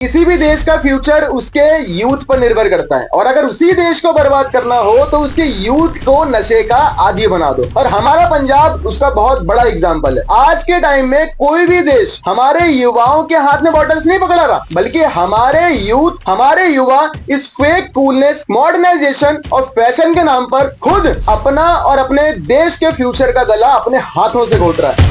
किसी भी देश का फ्यूचर उसके यूथ पर निर्भर करता है, और अगर उसी देश को बर्बाद करना हो तो उसके यूथ को नशे का आदी बना दो। और हमारा पंजाब उसका बहुत बड़ा एग्जाम्पल है। आज के टाइम में कोई भी देश हमारे युवाओं के हाथ में बॉटल्स नहीं पकड़ा रहा, बल्कि हमारे यूथ, हमारे युवा इस फेक कूलनेस, मॉडर्नाइजेशन और फैशन के नाम पर खुद अपना और अपने देश के फ्यूचर का गला अपने हाथों से घोट रहा है।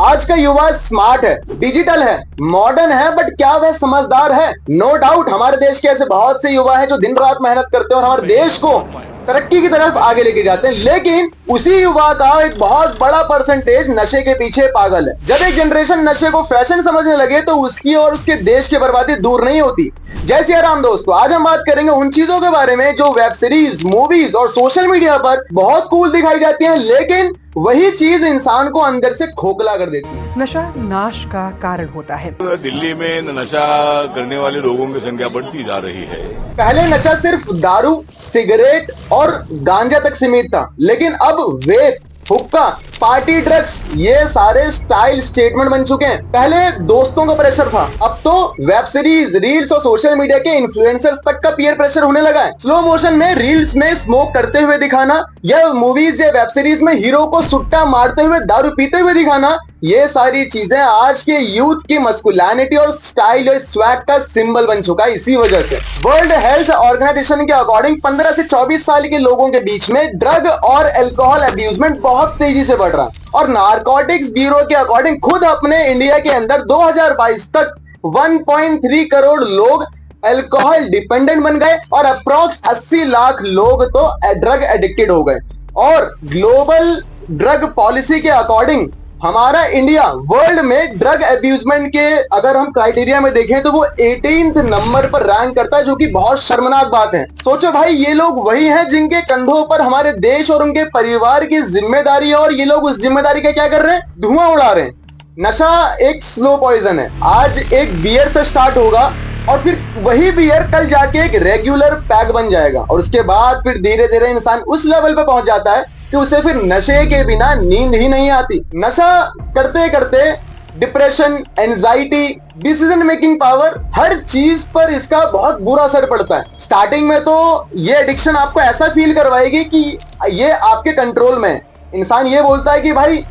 आज का युवा स्मार्ट है, डिजिटल है, मॉडर्न है, बट क्या वह समझदार है? नो डाउट हमारे देश के ऐसे बहुत से युवा हैं जो दिन रात मेहनत करते हैं और हमारे देश को तरक्की की तरफ आगे लेके जाते हैं, लेकिन उसी युवा का एक बहुत बड़ा परसेंटेज नशे के पीछे पागल है। जब एक जनरेशन नशे को फैशन समझने लगे तो उसकी और उसके देश की बर्बादी दूर नहीं होती। जय सिया राम दोस्तों, आज हम बात करेंगे उन चीजों के बारे में जो वेब सीरीज, मूवीज और सोशल मीडिया पर बहुत कूल दिखाई जाती हैं, लेकिन वही चीज इंसान को अंदर से खोखला कर देती है। नशा नाश का कारण होता है। दिल्ली में नशा करने वाले लोगों की संख्या बढ़ती जा रही है। पहले नशा सिर्फ दारू, सिगरेट और गांजा तक सीमित था, लेकिन अब वेप, हुक्का, पार्टी ड्रग्स ये सारे स्टाइल स्टेटमेंट बन चुके हैं। पहले दोस्तों का प्रेशर था, अब तो वेब सीरीज, रील्स और सोशल मीडिया के इन्फ्लुएंसर्स तक का पीयर प्रेशर होने लगा है। स्लो मोशन में रील्स में स्मोक करते हुए दिखाना या मूवीज या वेब सीरीज में हीरो को सुट्टा मारते हुए दारू पीते हुए दिखाना, ये सारी चीजें आज के यूथ की मस्कुलिनिटी और स्टाइल और स्वैग का सिंबल बन चुका है। इसी वजह से वर्ल्ड हेल्थ ऑर्गेनाइजेशन के अकॉर्डिंग 15 से 24 साल के लोगों के बीच में ड्रग और अल्कोहल अब्यूजमेंट बहुत तेजी से बढ़ रहा है। और नारकोटिक्स ब्यूरो के अकॉर्डिंग खुद अपने इंडिया के अंदर 2022 तक 1.3 करोड़ लोग अल्कोहल डिपेंडेंट बन गए और अप्रॉक्स 80 लाख लोग तो ड्रग एडिक्टेड हो गए। और ग्लोबल ड्रग पॉलिसी के अकॉर्डिंग हमारा इंडिया वर्ल्ड में ड्रग अब्यूजमेंट के अगर हम क्राइटेरिया में देखें तो वो 18th नंबर पर रैंक करता है, जो कि बहुत शर्मनाक बात है। सोचो भाई, ये लोग वही हैं जिनके कंधों पर हमारे देश और उनके परिवार की जिम्मेदारी है, और ये लोग उस जिम्मेदारी का क्या कर रहे हैं? धुआं उड़ा रहे हैं। नशा एक स्लो पॉइजन है। आज एक बियर से स्टार्ट होगा और फिर वही बियर कल जाके एक रेगुलर पैक बन जाएगा, और उसके बाद फिर धीरे धीरे इंसान उस लेवल पे पहुंच जाता है कि उसे फिर नशे के बिना नींद ही नहीं आती। नशा करते करते depression, anxiety, decision making power, हर चीज पर इसका बहुत बुरा असर पड़ता है। स्टार्टिंग में तो ये एडिक्शन आपको ऐसा फील करवाएगी कि ये आपके कंट्रोल में है। इंसान ये बोलता है कि भाई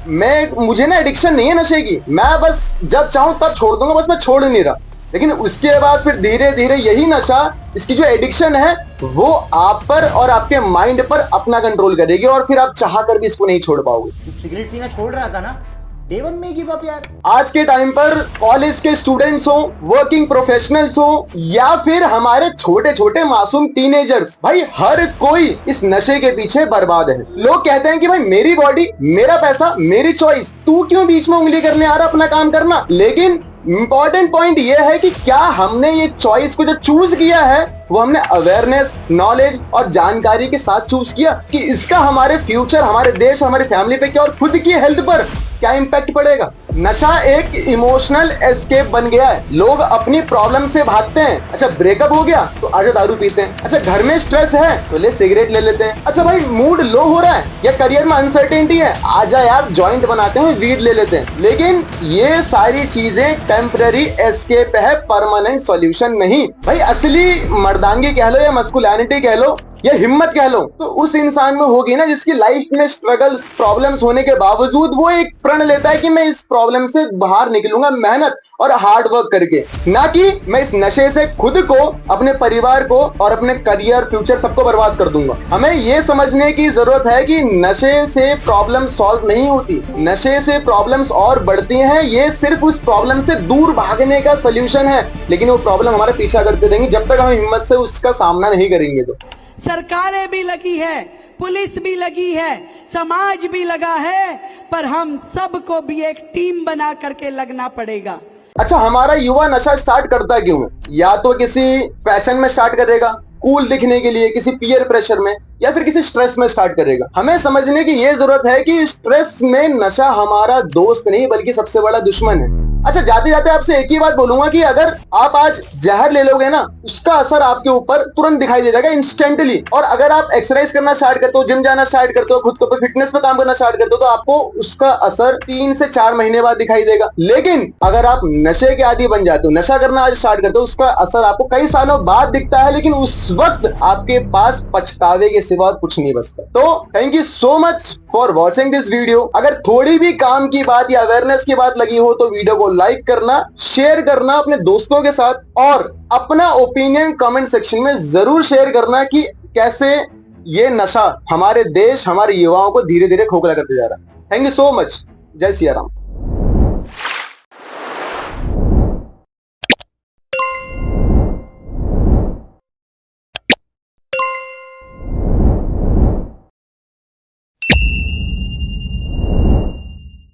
मुझे ना एडिक्शन नहीं है नशे की, मैं बस जब चाहूं तब छोड़ दूंगा, बस मैं छोड़ नहीं रहा। लेकिन उसके बाद फिर धीरे धीरे यही नशा, इसकी जो एडिक्शन है, वो आप पर और आपके माइंड पर अपना कंट्रोल करेगी, और फिर आप चाह कर भी इसको नहीं छोड़ पाओगे। सिगरेट पीना छोड़ रहा था ना, डे वन में गिव अप यार। आज के टाइम पर कॉलेज के स्टूडेंट्स हो, वर्किंग प्रोफेशनल्स हो, या फिर हमारे छोटे छोटे मासूम टीनेजर्स, भाई हर कोई इस नशे के पीछे बर्बाद है। लोग कहते हैं कि भाई मेरी बॉडी, मेरा पैसा, मेरी चॉइस, तू क्यों बीच में उंगली करने आ रहा अपना काम करना। लेकिन इंपॉर्टेंट पॉइंट ये है कि क्या हमने ये चॉइस को जो चूज किया है वो हमने अवेयरनेस, नॉलेज और जानकारी के साथ चूज किया कि इसका हमारे फ्यूचर, हमारे देश, हमारी फैमिली पे क्या और खुद की हेल्थ पर क्या इंपैक्ट पड़ेगा। नशा एक इमोशनल एस्केप बन गया है। लोग अपनी प्रॉब्लम से भागते हैं। अच्छा ब्रेकअप हो गया तो आजा दारू पीते हैं। अच्छा घर में स्ट्रेस है तो ले सिगरेट ले लेते हैं। अच्छा भाई मूड लो हो रहा है या करियर में अनसर्टेनिटी है, आजा यार जॉइंट बनाते हैं, वीड ले लेते हैं। लेकिन ये सारी चीजें टेम्पररी एस्केप है, परमानेंट सॉल्यूशन नहीं। भाई असली मर्दांगी कह लो या मस्कुलिनिटी कह लो या हिम्मत कह लो, तो उस इंसान में होगी ना जिसकी लाइफ में स्ट्रगल्स, प्रॉब्लम्स होने के बावजूद वो एक प्रण लेता है कि मैं इस प्रॉब्लम से बाहर निकलूंगा मेहनत और हार्ड वर्क करके, ना कि मैं इस नशे से खुद को, अपने परिवार को और अपने करियर, फ्यूचर सबको बर्बाद कर दूंगा। हमें ये समझने की जरूरत है कि नशे से प्रॉब्लम सॉल्व नहीं होती, नशे से प्रॉब्लम्स और बढ़ती हैं। ये सिर्फ उस प्रॉब्लम से दूर भागने का सोल्यूशन है, लेकिन वो प्रॉब्लम हमारा पीछा करते रहेंगे जब तक हम हिम्मत से उसका सामना नहीं करेंगे। तो सरकारें भी लगी है, पुलिस भी लगी है, समाज भी लगा है, पर हम सबको भी एक टीम बना करके लगना पड़ेगा। अच्छा हमारा युवा नशा स्टार्ट करता क्यों है? या तो किसी फैशन में स्टार्ट करेगा, कूल दिखने के लिए, किसी पीयर प्रेशर में, या फिर किसी स्ट्रेस में स्टार्ट करेगा। हमें समझने की ये जरूरत है कि स्ट्रेस में नशा हमारा दोस्त नहीं बल्कि सबसे बड़ा दुश्मन है। अच्छा, जाते जाते आपसे एक ही बात बोलूंगा कि अगर आप आज जहर ले लोगे ना, उसका असर आपके ऊपर तुरंत दिखाई दे जाएगा, इंस्टेंटली। और अगर आप एक्सरसाइज करना स्टार्ट करते हो, जिम जाना स्टार्ट करते हो, खुद को फिटनेस पे काम करना स्टार्ट करते हो, तो आपको उसका असर 3 से 4 महीने बाद दिखाई देगा। लेकिन अगर आप नशे के आदी बन जाते हो, नशा करना आज स्टार्ट करते हो, उसका असर आपको कई सालों बाद दिखता है, लेकिन उस वक्त आपके पास पछतावे के सिवा कुछ नहीं बचता। तो thank you so much for watching this video. अगर थोड़ी भी काम की बात या अवेयरनेस की बात लगी हो तो वीडियो को लाइक करना, शेयर करना अपने दोस्तों के साथ, और अपना ओपिनियन कमेंट सेक्शन में जरूर शेयर करना कि कैसे ये नशा हमारे देश, हमारे युवाओं को धीरे धीरे खोखला करते जा रहा है। Thank you so much. जय सिया राम।